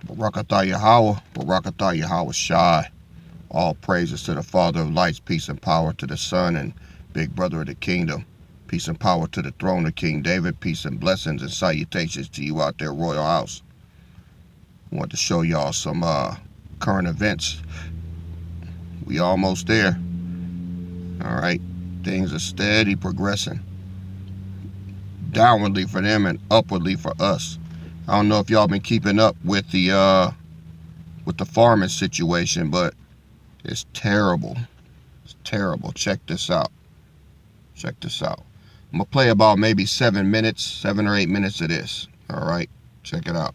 Barakatah Yahweh, Barakatah Yahweh Shai. All praises to the Father of lights, peace and power to the Son and big brother of the kingdom. Peace and power to the throne of King David. Peace and blessings and salutations to you out there, Royal House. I want to show y'all some current events. We almost there. All right. Things are steady progressing. Downwardly for them and upwardly for us. I don't know if y'all been keeping up with the farming situation, but it's terrible. It's terrible. Check this out. Check this out. I'm going to play about maybe 7 or 8 minutes of this. All right. Check it out.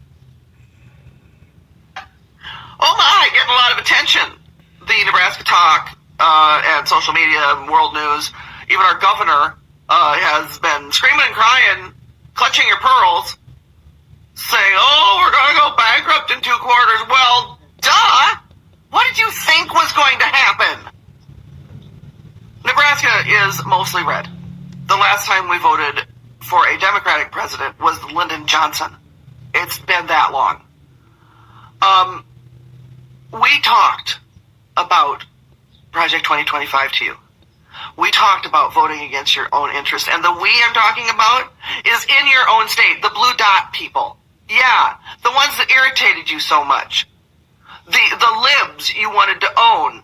Oh my, getting a lot of attention. The Nebraska talk and social media, world news, even our governor has been screaming and crying, clutching your pearls, saying, oh, we're going to go bankrupt in 2 quarters. Well, duh! What did you think was going to happen? Nebraska is mostly red. The last time we voted for a Democratic president was Lyndon Johnson. It's been that long. We talked about Project 2025 to you. We talked about voting against your own interests, and the we I'm talking about is in your own state, the blue dot people. Yeah, the ones that irritated you so much. The libs you wanted to own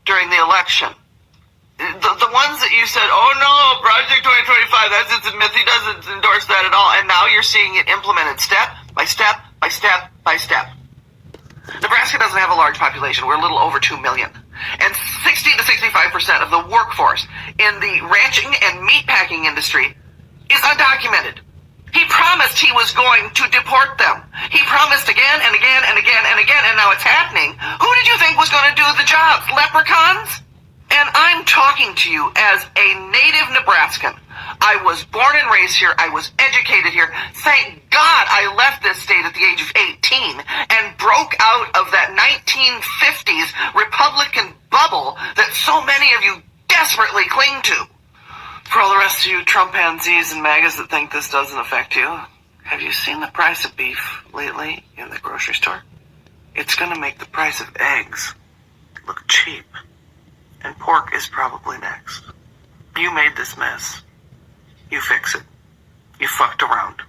during the election. The ones that you said, oh no, Project 2025, that's its myth, he doesn't endorse that at all, and now you're seeing it implemented step by step by step by step. Nebraska doesn't have a large population. We're a little over 2 million. And 60 to 65% of the workforce in the ranching and meatpacking industry is undocumented. He promised he was going to deport them. He promised again and again and again and again, and now it's happening. Who did you think was going to do the jobs? Leprechauns? And I'm talking to you as a native Nebraskan. I was born and raised here. I was educated here. Thank God I left this state at the age of 18 and broke out of that 1950s Republican bubble that so many of you desperately cling to. For all the rest of you Trumpanzees and MAGAs that think this doesn't affect you, have you seen the price of beef lately in the grocery store? It's going to make the price of eggs look cheap. And pork is probably next. You made this mess. You fix it. You fucked around.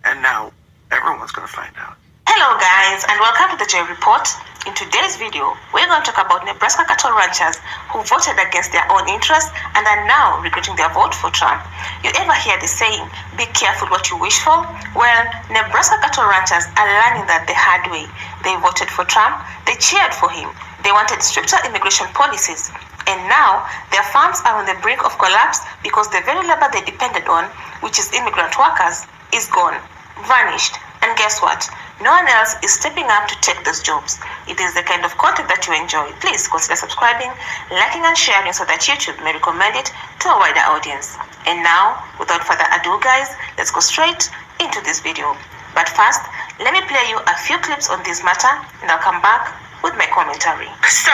And now everyone's gonna find out. Hello guys, and welcome to the J Report. In today's video, we're going to talk about Nebraska cattle ranchers who voted against their own interests and are now regretting their vote for Trump. You ever hear the saying, be careful what you wish for? Well, Nebraska cattle ranchers are learning that the hard way. They voted for Trump, they cheered for him, they wanted stricter immigration policies, and now their farms are on the brink of collapse because the very labor they depended on, which is immigrant workers, is gone, vanished. And guess what? No one else is stepping up to take those jobs. It is the kind of content that you enjoy. Please consider subscribing, liking and sharing so that YouTube may recommend it to a wider audience. And now, without further ado guys, let's go straight into this video. But first, let me play you a few clips on this matter and I'll come back with my commentary. So,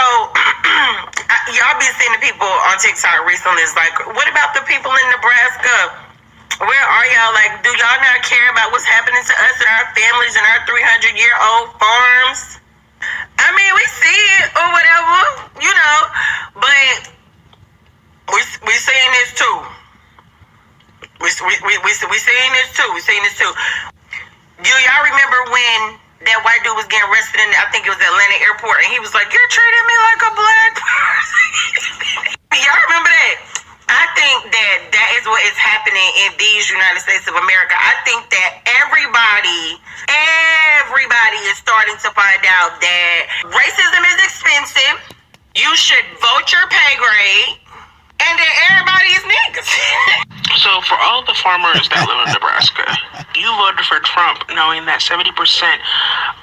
y'all be seeing the people on TikTok recently. It's like, what about the people in Nebraska? Where are y'all? Like, do y'all not care about what's happening to us and our families and our 300-year-old farms? I mean, we see it or whatever, you know, but we seeing this too. We seeing this too. We seeing this too. Do y'all remember when that white dude was getting arrested in, I think it was Atlanta airport, and he was like, you're treating me like a black person? Y'all remember that? I think that is what is happening in these United States of America. I think that everybody is starting to find out that racism is expensive. You should vote your pay grade, and that everybody is niggas. So for all the farmers that live in Nebraska, you voted for Trump knowing that 70%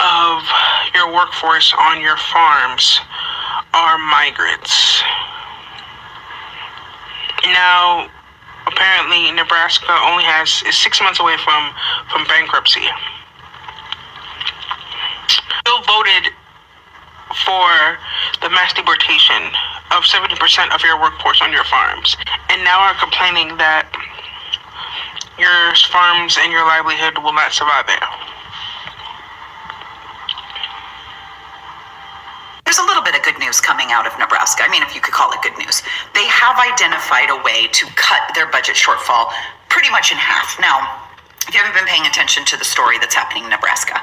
of your workforce on your farms are migrants. Now, apparently Nebraska is 6 months away from bankruptcy. You voted for the mass deportation of 70% of your workforce on your farms, and now are complaining that your farms and your livelihood will not survive it. There's a little bit of good news coming out of Nebraska. I mean, if you could call it good news. They have identified a way to cut their budget shortfall pretty much in half. Now, if you haven't been paying attention to the story that's happening in Nebraska,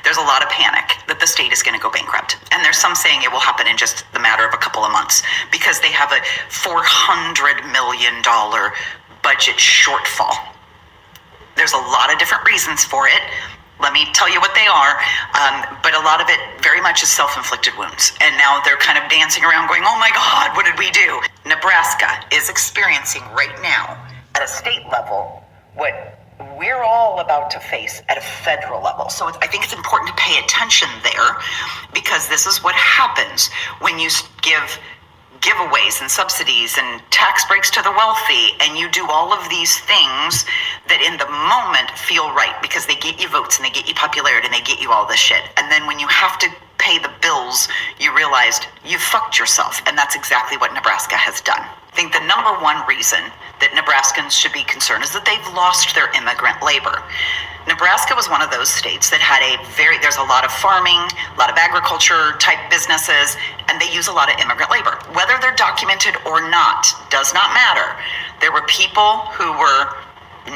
there's a lot of panic that the state is going to go bankrupt. And there's some saying it will happen in just the matter of a couple of months because they have a $400 million budget shortfall. There's a lot of different reasons for it. Let me tell you what they are, but a lot of it very much is self-inflicted wounds. And now they're kind of dancing around going, oh my God, what did we do? Nebraska is experiencing right now at a state level what we're all about to face at a federal level. So I think it's important to pay attention there because this is what happens when you give giveaways and subsidies and tax breaks to the wealthy, and you do all of these things that in the moment feel right because they get you votes and they get you popularity and they get you all this shit. And then when you have to pay the bills, you realized you've fucked yourself. And that's exactly what Nebraska has done. I think the number one reason that Nebraskans should be concerned is that they've lost their immigrant labor. Nebraska was one of those states that had there's a lot of farming, a lot of agriculture type businesses, and they use a lot of immigrant labor. Whether they're documented or not does not matter. There were people who were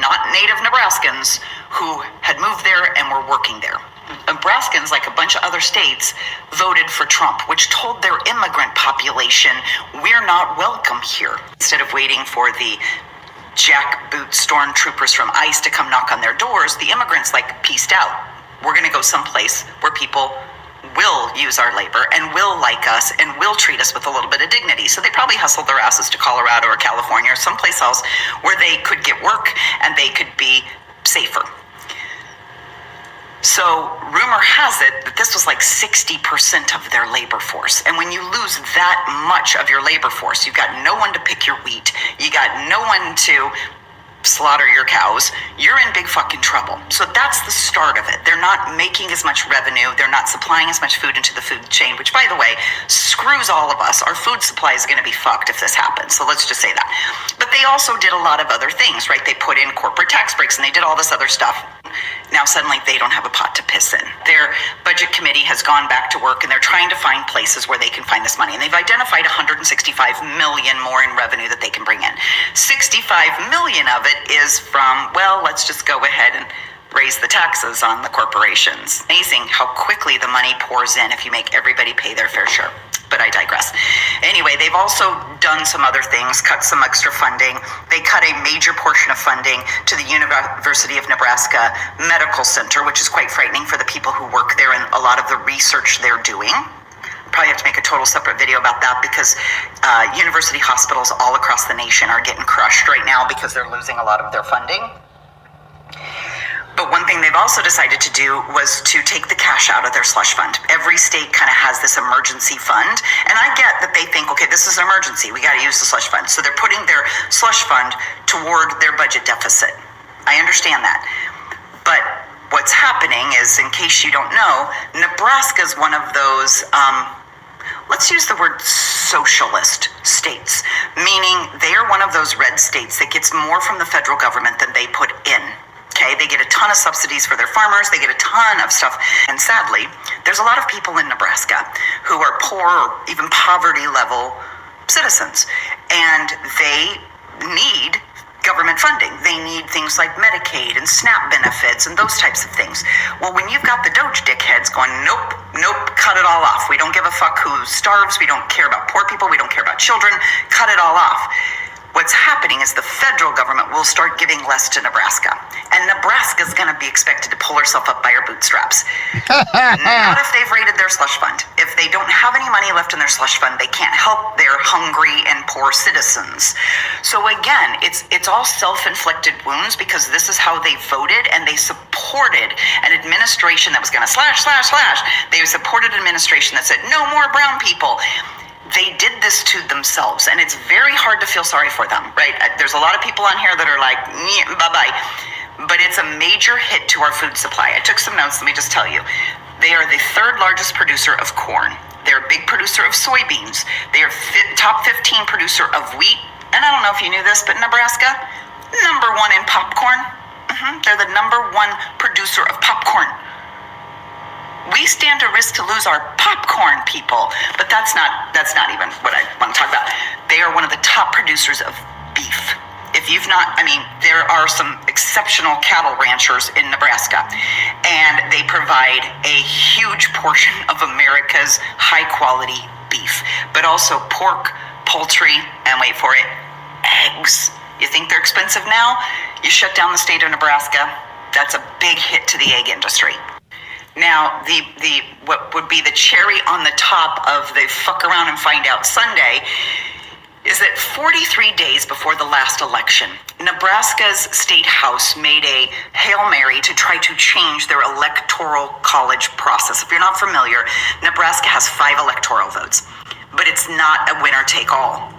not native Nebraskans who had moved there and were working there. Nebraskans, like a bunch of other states, voted for Trump, which told their immigrant population, we're not welcome here. Instead of waiting for the jackboot stormtroopers from ICE to come knock on their doors, the immigrants pieced out. We're going to go someplace where people will use our labor and will like us and will treat us with a little bit of dignity. So they probably hustled their asses to Colorado or California or someplace else where they could get work and they could be safer. So rumor has it that this was 60% of their labor force. And when you lose that much of your labor force, you've got no one to pick your wheat, you got no one to slaughter your cows, you're in big fucking trouble. So that's the start of it. They're not making as much revenue, they're not supplying as much food into the food chain, which, by the way, screws all of us. Our food supply is going to be fucked if this happens. So let's just say that. But they also did a lot of other things, right? They put in corporate tax breaks and they did all this other stuff. Now suddenly they don't have a pot to piss in. Their budget committee has gone back to work and they're trying to find places where they can find this money. And they've identified $165 million more in revenue that they can bring in. 65 million of it is from, well, let's just go ahead and raise the taxes on the corporations. Amazing how quickly the money pours in if you make everybody pay their fair share. But I digress. Anyway, they've also done some other things, cut some extra funding. They cut a major portion of funding to the University of Nebraska Medical Center, which is quite frightening for the people who work there and a lot of the research they're doing. Probably have to make a total separate video about that because university hospitals all across the nation are getting crushed right now because they're losing a lot of their funding. But one thing they've also decided to do was to take the cash out of their slush fund. Every state kind of has this emergency fund. And I get that they think, okay, this is an emergency. We got to use the slush fund. So they're putting their slush fund toward their budget deficit. I understand that. But what's happening is, in case you don't know, Nebraska is one of those, let's use the word socialist states, meaning they are one of those red states that gets more from the federal government than they put in. Okay, they get a ton of subsidies for their farmers, they get a ton of stuff. And sadly, there's a lot of people in Nebraska who are poor or even poverty level citizens. And they need government funding. They need things like Medicaid and SNAP benefits and those types of things. Well, when you've got the Doge dickheads going, nope, cut it all off. We don't give a fuck who starves. We don't care about poor people. We don't care about children. Cut it all off. What's happening is the federal government will start giving less to Nebraska. And Nebraska's going to be expected to pull herself up by her bootstraps. Not if they've raided their slush fund. If they don't have any money left in their slush fund, they can't help their hungry and poor citizens. So again, it's all self-inflicted wounds because this is how they voted, and they supported an administration that was going to slash. They supported an administration that said, no more brown people. They did this to themselves, and it's very hard to feel sorry for them, right? There's a lot of people on here that are like, bye-bye, but it's a major hit to our food supply. I took some notes, let me just tell you. They are the third largest producer of corn. They're a big producer of soybeans. They are top 15 producer of wheat, and I don't know if you knew this, but Nebraska, number one in popcorn. They're the number one producer of popcorn. We stand to risk to lose our popcorn, people. But that's not even what I want to talk about. They are one of the top producers of beef. If you've not, I mean, there are some exceptional cattle ranchers in Nebraska, and they provide a huge portion of America's high quality beef, but also pork, poultry, and wait for it, eggs. You think they're expensive now? You shut down the state of Nebraska, that's a big hit to the egg industry. Now, the what would be the cherry on the top of the fuck around and find out Sunday is that 43 days before the last election, Nebraska's state house made a Hail Mary to try to change their electoral college process. If you're not familiar, Nebraska has 5 electoral votes, but it's not a winner take all.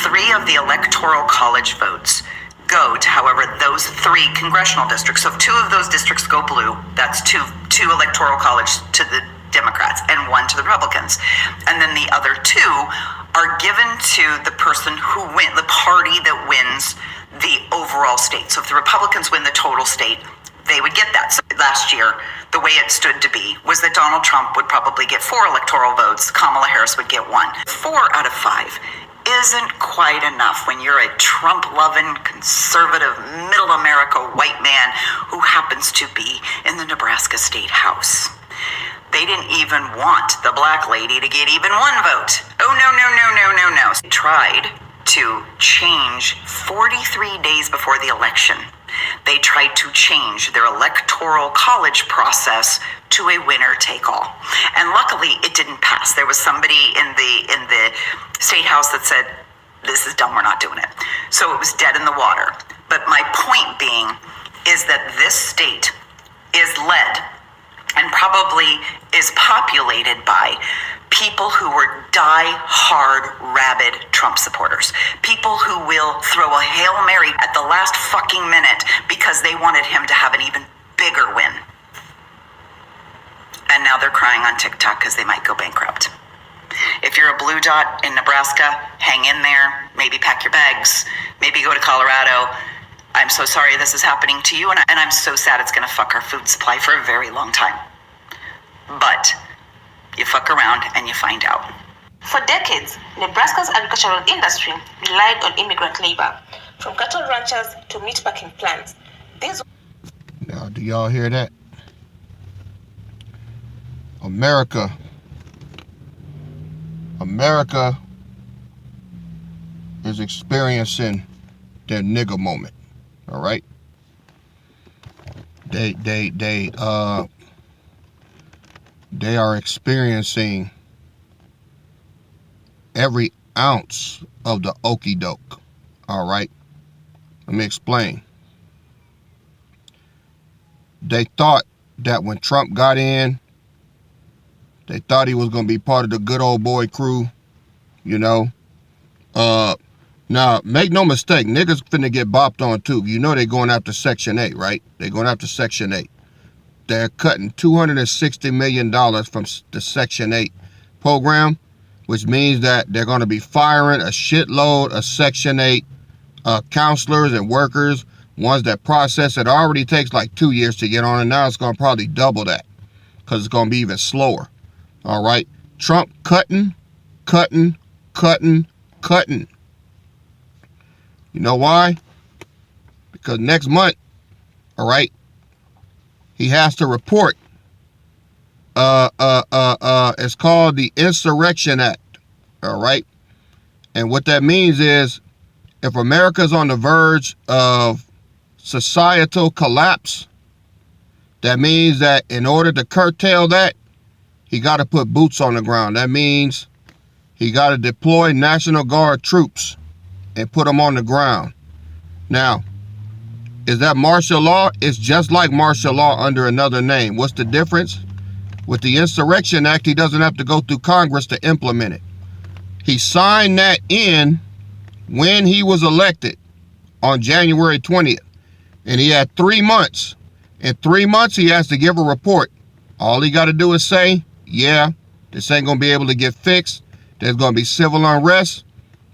3 of the electoral college votes go to, however, those 3 congressional districts. So if 2 of those districts go blue, that's two electoral college to the Democrats and 1 to the Republicans. And then the other 2 are given to the person who the party that wins the overall state. So if the Republicans win the total state, they would get that. So last year, the way it stood to be was that Donald Trump would probably get 4 electoral votes, Kamala Harris would get 1. 4 out of 5 isn't quite enough when you're a Trump-loving, conservative, middle America white man who happens to be in the Nebraska State House. They didn't even want the black lady to get even 1 vote. Oh, no. They tried to change 43 days before the election. They tried to change their electoral college process to a winner-take-all. And luckily, it didn't pass. There was somebody in the state house that said, this is dumb, we're not doing it. So it was dead in the water. But my point being is that this state is led and probably is populated by people who were die-hard, rabid Trump supporters. People who will throw a Hail Mary at the last fucking minute because they wanted him to have an even bigger win. And now they're crying on TikTok because they might go bankrupt. If you're a blue dot in Nebraska, hang in there, maybe pack your bags, maybe go to Colorado. I'm so sorry this is happening to you, and I'm so sad it's going to fuck our food supply for a very long time. But you fuck around and you find out. For decades, Nebraska's agricultural industry relied on immigrant labor, from cattle ranchers to meatpacking plants. Now, do y'all hear that? America is experiencing their nigger moment. All right. They are experiencing every ounce of the okie doke. All right. Let me explain. They thought that when Trump got in, they thought he was going to be part of the good old boy crew, you know. Now, make no mistake, niggas finna get bopped on too. You know they going after Section 8, right? They going after Section 8. They're cutting $260 million from the Section 8 program, which means that they're going to be firing a shitload of Section 8 counselors and workers, ones that process it. Already takes like 2 years to get on, and now it's going to probably double that because it's going to be even slower. All right. Trump cutting. You know why? Because next month, all right, he has to report. It's called the Insurrection Act. All right. And what that means is if America's on the verge of societal collapse, that means that in order to curtail that, he got to put boots on the ground. That means he got to deploy National Guard troops and put them on the ground. Now, is that martial law? It's just like martial law under another name. What's the difference? With the Insurrection Act, he doesn't have to go through Congress to implement it. He signed that in when he was elected on January 20th. And he had 3 months. In 3 months, he has to give a report. All he got to do is say, yeah, this ain't going to be able to get fixed. There's going to be civil unrest.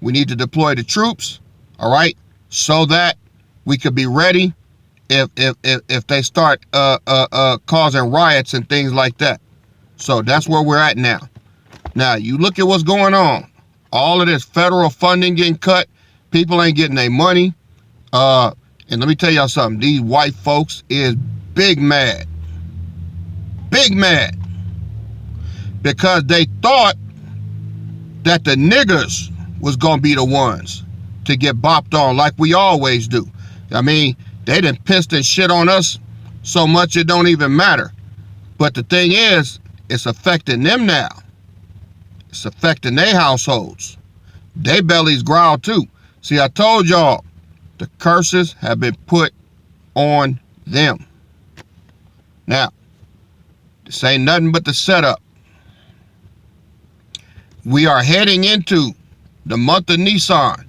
We need to deploy the troops, all right, so that we could be ready if they start causing riots and things like that, So that's where we're at now. Now, you look at what's going on. All of this federal funding getting cut. People ain't getting their money. And let me tell y'all something. These white folks is big mad. Big mad. Because they thought that the niggers was going to be the ones to get bopped on like we always do. I mean, they done pissed and shit on us so much it don't even matter. But the thing is, it's affecting them now. It's affecting their households. They bellies growl too. See, I told y'all, the curses have been put on them. Now, this ain't nothing but the setup. We are heading into the month of Nisan,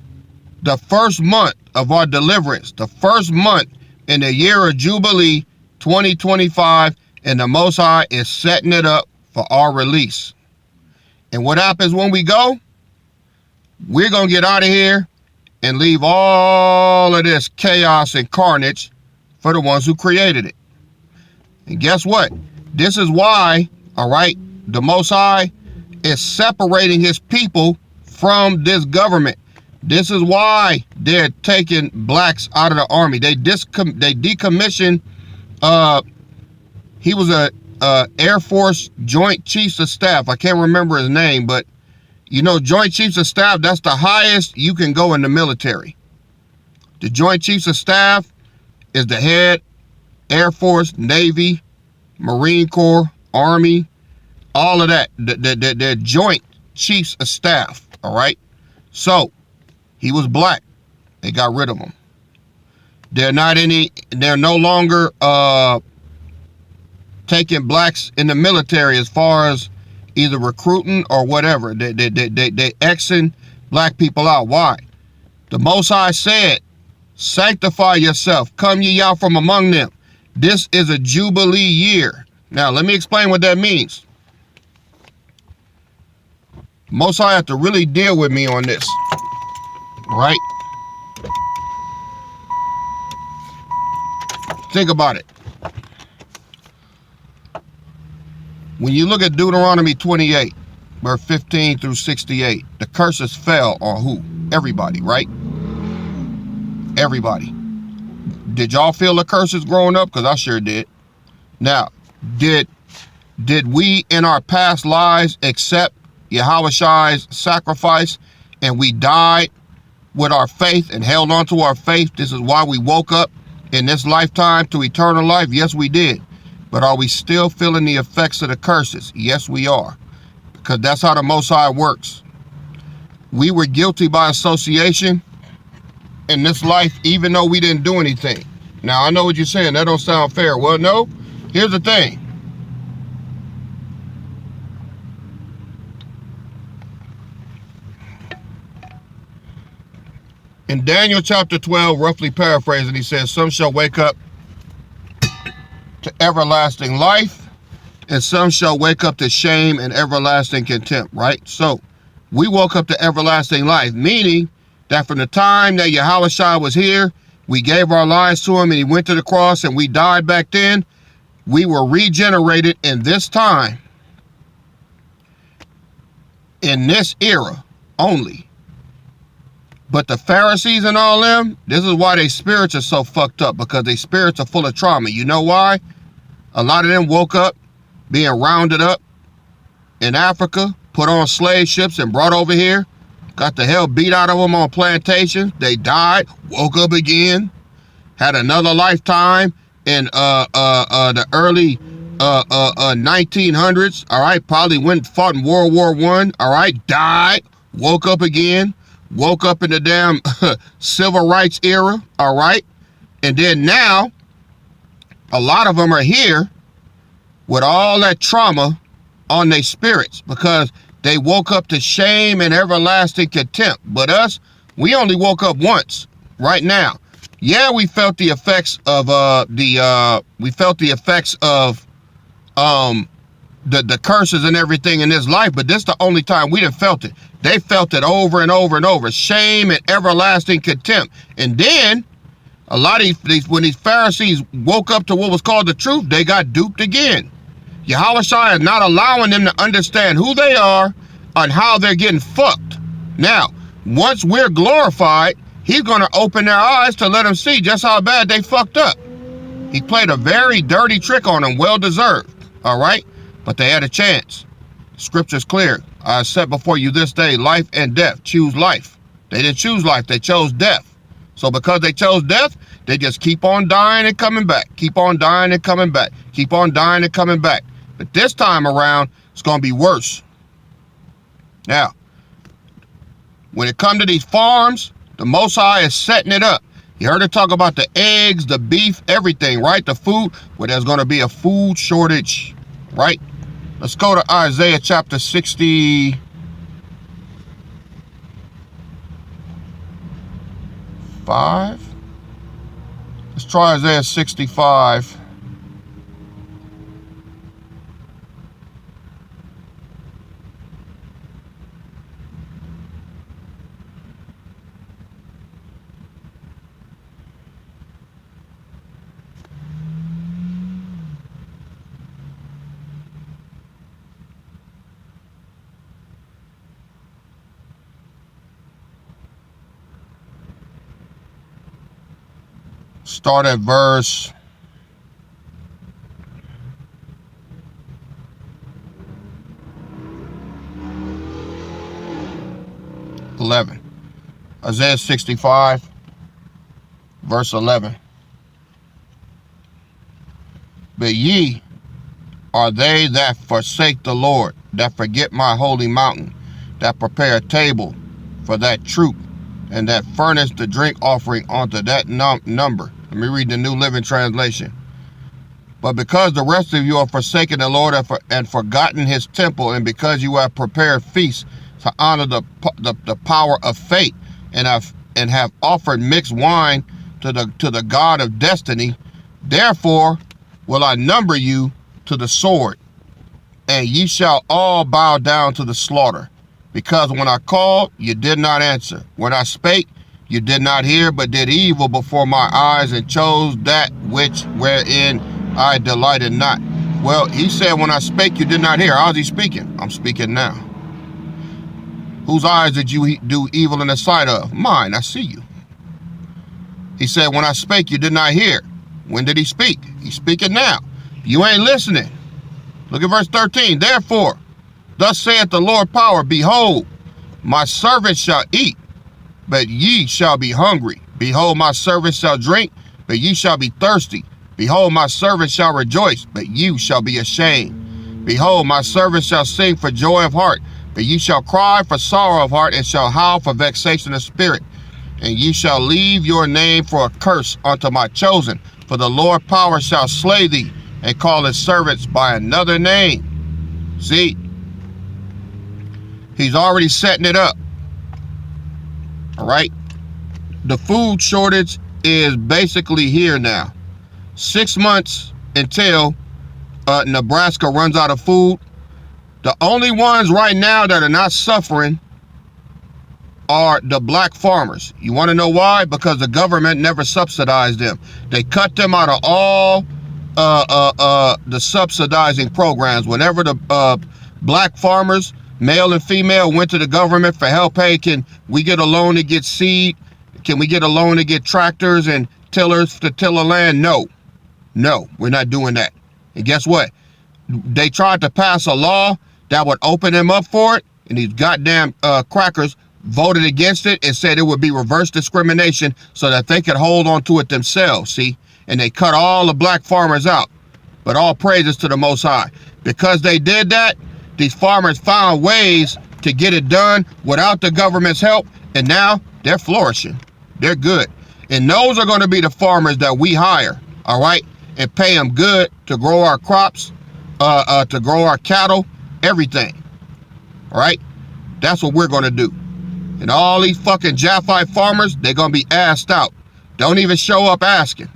the first month of our deliverance, the first month in the year of Jubilee 2025, and the Most High is setting it up for our release. And what happens when we go? We're going to get out of here and leave all of this chaos and carnage for the ones who created it. And guess what? This is why, all right, the Most High is separating his people from this government. This is why they're taking blacks out of the army. They decommissioned, he was a Air Force Joint Chiefs of Staff. I can't remember his name, but you know, Joint Chiefs of Staff, that's the highest you can go in the military. The Joint Chiefs of Staff is the head, Air Force, Navy, Marine Corps, Army, all of that. They're Joint Chiefs of Staff, all right? So, he was black. They got rid of him. They're no longer taking blacks in the military as far as either recruiting or whatever. They Xing black people out. Why? The Most High said, sanctify yourself. Come ye out from among them. This is a Jubilee year. Now, let me explain what that means. Most High have to really deal with me on this. Right? Think about it. When you look at Deuteronomy 28, verse 15 through 68, the curses fell on who? Everybody, right? Everybody. Did y'all feel the curses growing up? Because I sure did. Now, did we in our past lives accept Yahushai's sacrifice and we died with our faith and held on to our faith? This is why we woke up in this lifetime to eternal life? Yes, we did. But are we still feeling the effects of the curses? Yes, we are. Because that's how the Most High works. We were guilty by association in this life, even though we didn't do anything. Now, I know what you're saying. That don't sound fair. Well, no. Here's the thing. In Daniel chapter 12, roughly paraphrasing, he says, some shall wake up to everlasting life, and some shall wake up to shame and everlasting contempt, right? So, we woke up to everlasting life, meaning that from the time that Yahushua was here, we gave our lives to him and he went to the cross and we died back then, we were regenerated in this time, in this era only. But the Pharisees and all them, this is why their spirits are so fucked up, because their spirits are full of trauma. You know why? A lot of them woke up being rounded up in Africa, put on slave ships and brought over here, got the hell beat out of them on plantations. They died, woke up again, had another lifetime in the early 1900s, all right? Probably went and fought in World War I, all right? Died, woke up again, woke up in the damn civil rights era, all right? And then now, a lot of them are here with all that trauma on their spirits because they woke up to shame and everlasting contempt. But us, we only woke up once right now. Yeah, we felt the effects of the curses and everything in this life, but this is the only time we done felt it. They felt it over and over and over. Shame and everlasting contempt. And then a lot of these, when these Pharisees woke up to what was called the truth, they got duped again. Yahushua is not allowing them to understand who they are and how they're getting fucked. Now, once we're glorified, he's going to open their eyes to let them see just how bad they fucked up. He played a very dirty trick on them, well deserved, all right? But they had a chance. Scripture's clear. I set before you this day life and death. Choose life. They didn't choose life, they chose death. So because they chose death, they just keep on dying and coming back. Keep on dying and coming back. Keep on dying and coming back. But this time around, it's going to be worse. Now, when it comes to these farms, the Most High is setting it up. You heard it talk about the eggs, the beef, everything, right? The food, well, there's going to be a food shortage, right? Let's go to Isaiah chapter 65. Let's try Isaiah 65. Start at verse 11. Isaiah 65, verse 11. But ye are they that forsake the Lord, that forget my holy mountain, that prepare a table for that troop, and that furnish the drink offering unto that number. Let me read the New Living Translation. But because the rest of you are forsaken the Lord and forgotten his temple, and because you have prepared feasts to honor the power of fate, and have offered mixed wine to the God of destiny, therefore will I number you to the sword, and ye shall all bow down to the slaughter. Because when I called, you did not answer. When I spake, you did not hear, but did evil before my eyes, and chose that which wherein I delighted not. Well, he said, when I spake, you did not hear. How's he speaking? I'm speaking now. Whose eyes did you do evil in the sight of? Mine, I see you. He said, when I spake, you did not hear. When did he speak? He's speaking now. You ain't listening. Look at verse 13. Therefore, thus saith the Lord power, behold, my servants shall eat, but ye shall be hungry. Behold, my servants shall drink, but ye shall be thirsty. Behold, my servants shall rejoice, but you shall be ashamed. Behold, my servants shall sing for joy of heart, but ye shall cry for sorrow of heart, and shall howl for vexation of spirit. And ye shall leave your name for a curse unto my chosen. For the Lord power shall slay thee, and call his servants by another name. See? He's already setting it up. All right? The food shortage is basically here now. 6 months until Nebraska runs out of food. The only ones right now that are not suffering are the black farmers. You want to know why? Because the government never subsidized them. They cut them out of all the subsidizing programs. Whenever the black farmers, male and female, went to the government for help, hey, can we get a loan to get seed? Can we get a loan to get tractors and tillers to till the land? No, we're not doing that. And guess what? They tried to pass a law that would open them up for it, and these goddamn crackers voted against it and said it would be reverse discrimination so that they could hold on to it themselves, see? And they cut all the black farmers out. But all praises to the Most High. Because they did that, these farmers found ways to get it done without the government's help, and now they're flourishing. They're good. And those are going to be the farmers that we hire, all right? And pay them good to grow our crops, to grow our cattle, everything, all right? That's what we're going to do. And all these fucking Japhite farmers, they're going to be assed out. Don't even show up asking.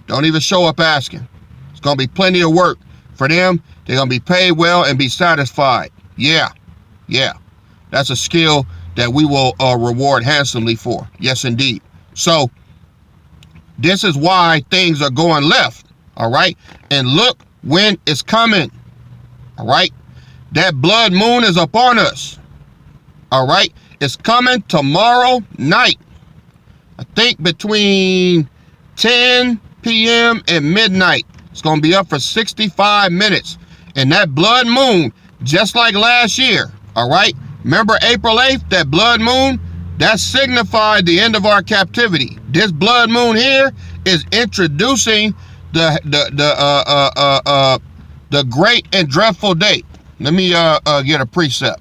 Don't even show up asking. It's going to be plenty of work for them. They're going to be paid well and be satisfied. Yeah. That's a skill that we will reward handsomely for. Yes, indeed. So this is why things are going left, all right? And look when it's coming. All right? That blood moon is upon us. All right? It's coming tomorrow night. I think between 10 p.m. and midnight. It's going to be up for 65 minutes. And that blood moon, just like last year, all right? Remember April 8th, that blood moon? That signified the end of our captivity. This blood moon here is introducing the great and dreadful day. Let me get a precept.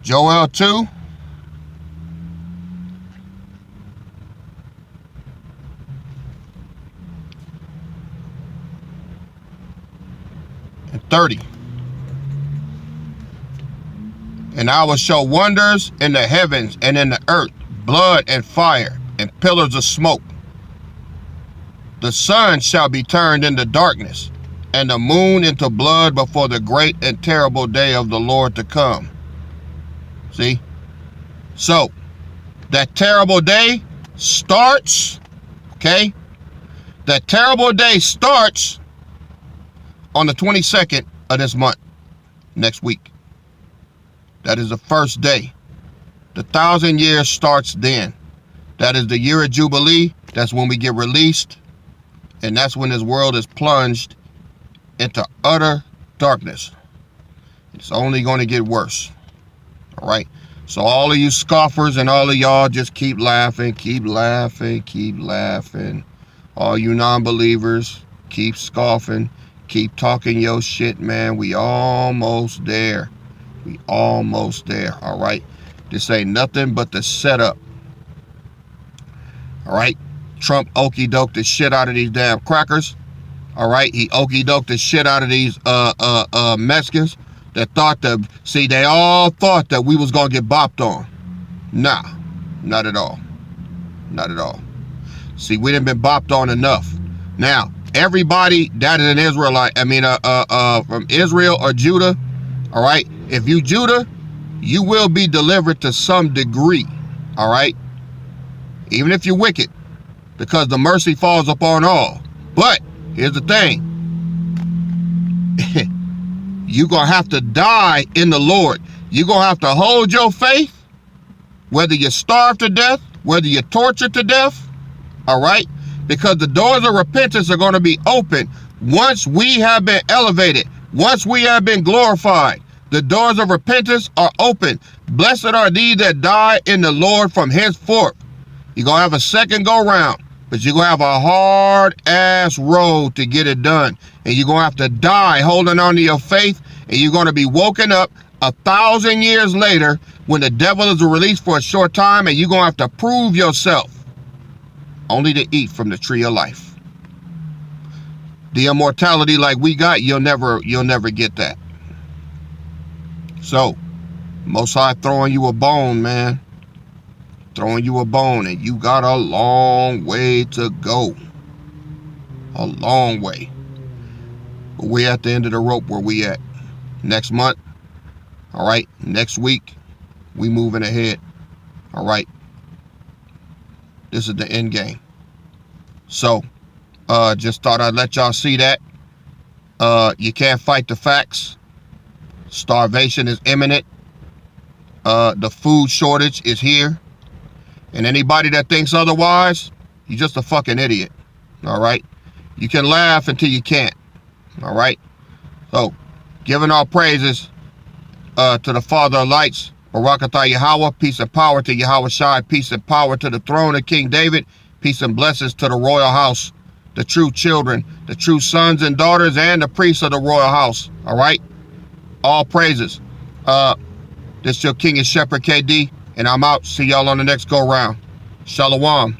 Joel 2. And 30. And I will show wonders in the heavens and in the earth, blood and fire and pillars of smoke. The sun shall be turned into darkness, and the moon into blood before the great and terrible day of the Lord to come. See? So, that terrible day starts, okay? That terrible day starts on the 22nd of this month, next week. That is the first day. The 1,000 years starts then. That is the year of Jubilee. That's when we get released. And that's when this world is plunged into utter darkness. It's only going to get worse. All right? So all of you scoffers and all of y'all just keep laughing, keep laughing, keep laughing. All you non-believers, keep scoffing, keep talking your shit, man. We almost there. We almost there, all right? This ain't nothing but the setup. All right? Trump okey-doked the shit out of these damn crackers. All right? He okey-doked the shit out of these Mexicans that thought that, see, they all thought that we was going to get bopped on. Nah, not at all. Not at all. See, we done been bopped on enough. Now, everybody that is an Israelite, from Israel or Judah, all right? If you Judah, you will be delivered to some degree, all right? Even if you're wicked, because the mercy falls upon all. But here's the thing. You're going to have to die in the Lord. You're going to have to hold your faith, whether you're starved to death, whether you're tortured to death, all right? Because the doors of repentance are going to be open once we have been elevated, once we have been glorified. The doors of repentance are open. Blessed are these that die in the Lord from henceforth. You're going to have a second go round, but you're going to have a hard ass road to get it done. And you're going to have to die holding on to your faith, and you're going to be woken up 1,000 years later when the devil is released for a short time, and you're going to have to prove yourself only to eat from the tree of life. The immortality like we got, you'll never get that. So, Most High throwing you a bone, man. Throwing you a bone, and you got a long way to go. A long way. But we're at the end of the rope where we at. Next month, all right, next week, we moving ahead. All right. This is the end game. So, just thought I'd let y'all see that. You can't fight the facts. Starvation is imminent. The food shortage is here. And anybody that thinks otherwise, you're just a fucking idiot. All right? You can laugh until you can't. All right? So, giving all praises to the Father of Lights, Barakatah Yahweh, peace and power to Yahweh Shai, peace and power to the throne of King David, peace and blessings to the royal house, the true children, the true sons and daughters, and the priests of the royal house. All right? All praises. This your King and Shepherd KD, and I'm out. See y'all on the next go round. Shalom.